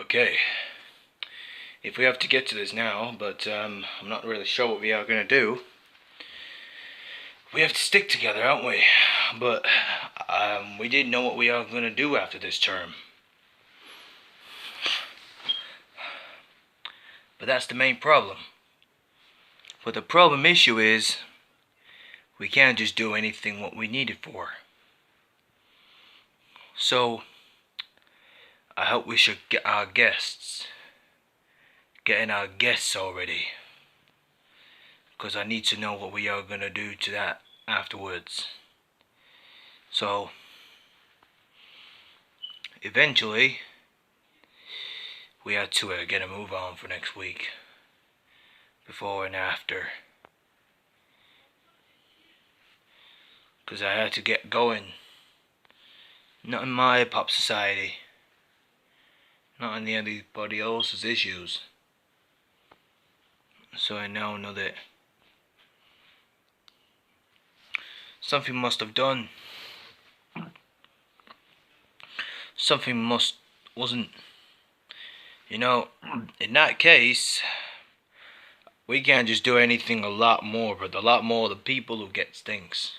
Okay, if we have to get to this now, but I'm not really sure what we are going to do. We have to stick together, aren't we? But we didn't know what we are going to do after this term. But that's the main problem. But the problem issue is we can't just do anything what we need it for. So I hope we should get our guests. Getting our guests already. Because I need to know what we are going to do to that afterwards. So eventually we had to get a move on for next week. Before and after. Because I had to get going. Not in my pop society. Not in anybody else's issues. So I now know that something must have done. Something wasn't. You know, in that case, we can't just do anything a lot more, but a lot more of the people who get stinks.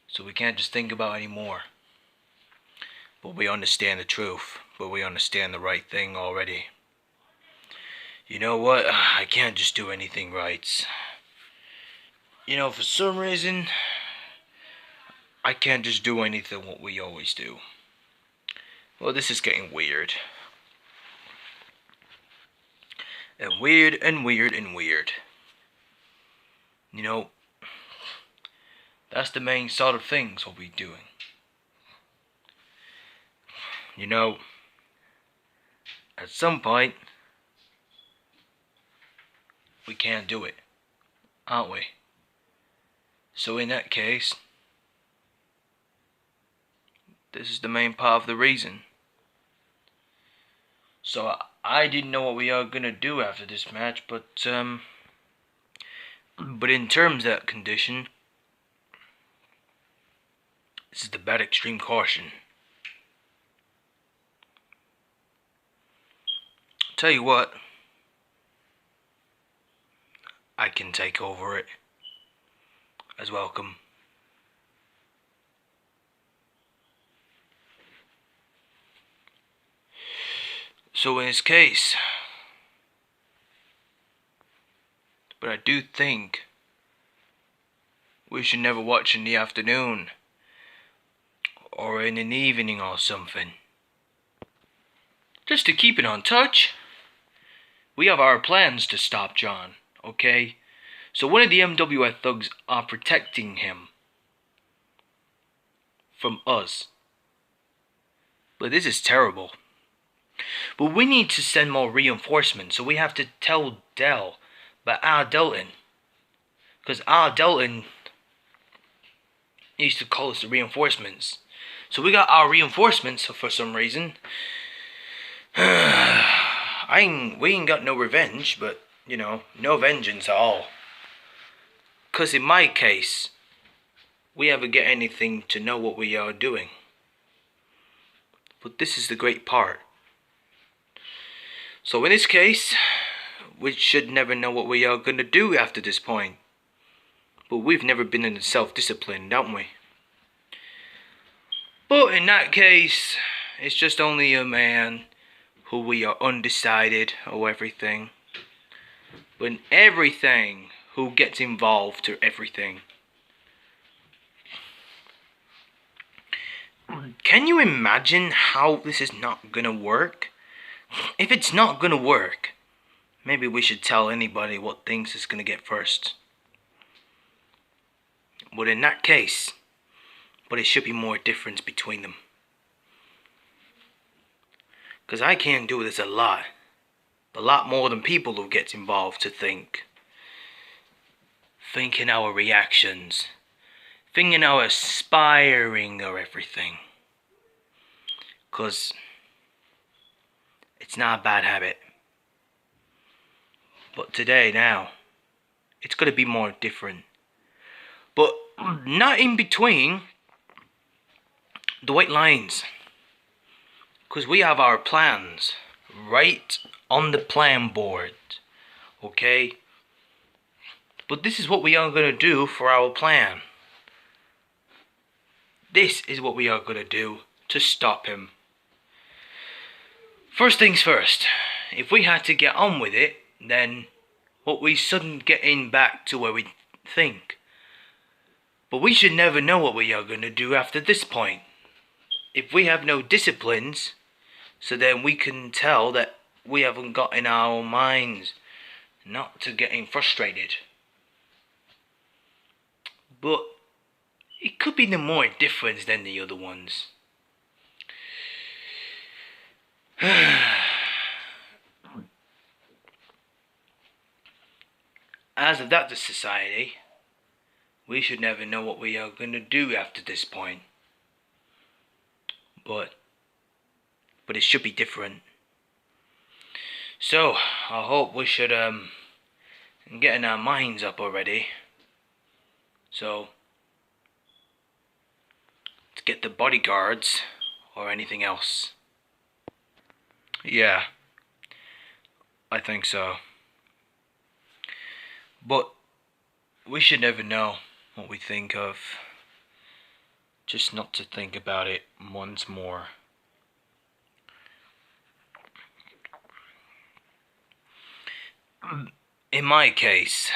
So we can't just think about any more. But we understand the truth. But we understand the right thing already. You know what? I can't just do anything right. You know, for some reason, I can't just do anything what we always do. Well, this is getting weird. And weird and weird and weird. You know, that's the main sort of things what we're doing. You know, at some point, we can't do it, aren't we? So in that case, this is the main part of the reason. So I didn't know what we are gonna do after this match, but in terms of that condition, this is the bad extreme caution. Tell you what, I can take over it as welcome. So in this case, but I do think we should never watch in the afternoon or in an evening or something. Just to keep it on touch. We have our plans to stop John, okay? So one of the MWF thugs are protecting him from us. But this is terrible. But we need to send more reinforcements, so we have to tell Del about Al Delton. Because Al Delton needs to call us the reinforcements. So we got our reinforcements for some reason. We ain't got no revenge, but, you know, no vengeance at all. Because in my case, we never get anything to know what we are doing. But this is the great part. So in this case, we should never know what we are going to do after this point. But we've never been in self-discipline, don't we? But in that case, it's just only a man who we are undecided or everything. But in everything, who gets involved to everything. Can you imagine how this is not gonna work? If it's not gonna work, maybe we should tell anybody what things is gonna get first. But in that case, it should be more difference between them. Because I can't do this a lot more than people who gets involved to think. Thinking our reactions. Thinking our aspiring or everything. Because it's not a bad habit. But today, now, it's going to be more different. But not in between the white lines. Because we have our plans. right on the plan board. Okay? But this is what we are going to do for our plan. This is what we are going to do to stop him. First things first, if we had to get on with it, then what we shouldn't getting back to where we think. But we should never know what we are going to do after this point. If we have no disciplines, so then we can tell that we haven't got in our minds not to getting frustrated. But it could be no more difference than the other ones. As of that society, we should never know what we are going to do after this point. But it should be different. So, I hope we should getting our minds up already. So, to get the bodyguards or anything else. Yeah, I think so. But we should never know what we think of. Just not to think about it once more. In my case,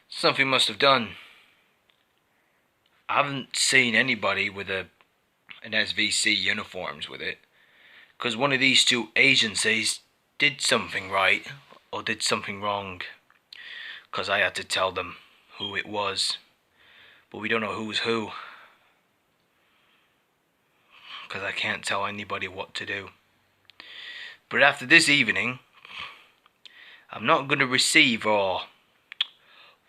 something must have done. I haven't seen anybody with an S.V.C. uniforms with it. Because one of these two agencies did something right or did something wrong. Because I had to tell them who it was. But we don't know who's who. Because I can't tell anybody what to do. But after this evening, I'm not going to receive or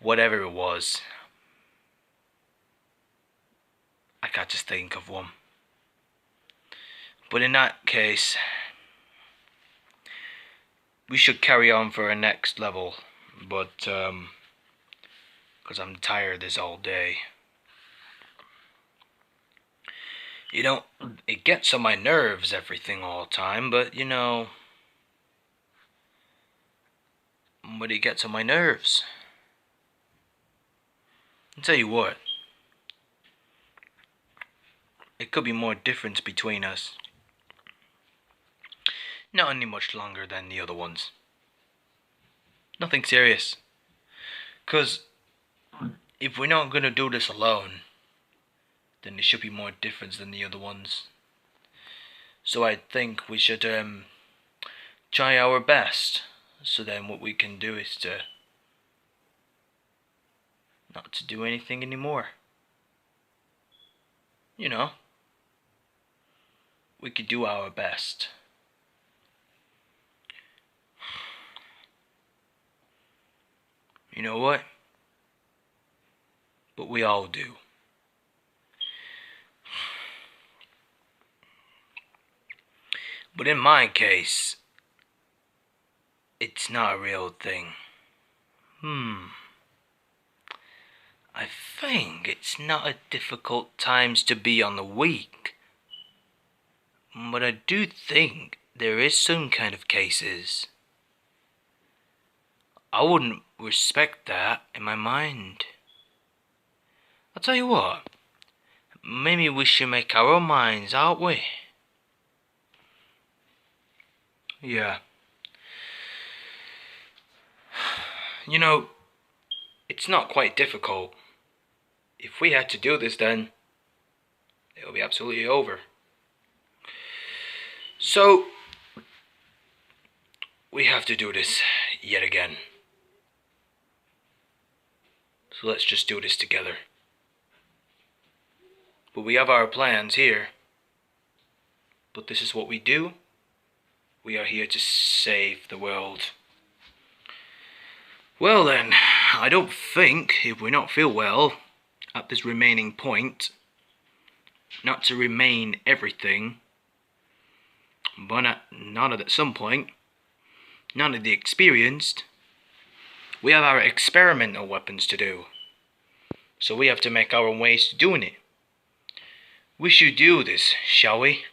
whatever it was. I can't just think of one. But in that case, we should carry on for a next level. But, because I'm tired this all day. You know, it gets on my nerves, everything all the time, but you know, but it gets on my nerves. I'll tell you what, it could be more difference between us. Not any much longer than the other ones. Nothing serious. 'Cause if we're not gonna do this alone, then there should be more difference than the other ones. So I think we should try our best. So then what we can do is to not to do anything anymore. You know, we could do our best. You know what? But we all do. But in my case, it's not a real thing. I think it's not a difficult times to be on the weak. But I do think there is some kind of cases. I wouldn't respect that in my mind. I'll tell you what, maybe we should make our own minds, aren't we? Yeah. You know, it's not quite difficult. If we had to do this, then it'll be absolutely over. So, we have to do this yet again. So let's just do this together. But we have our plans here. But this is what we do. We are here to save the world. Well then, I don't think, if we not feel well, at this remaining point, not to remain everything, but not at some point, none of the experienced, we have our experimental weapons to do. So we have to make our own ways to doing it. We should do this, shall we?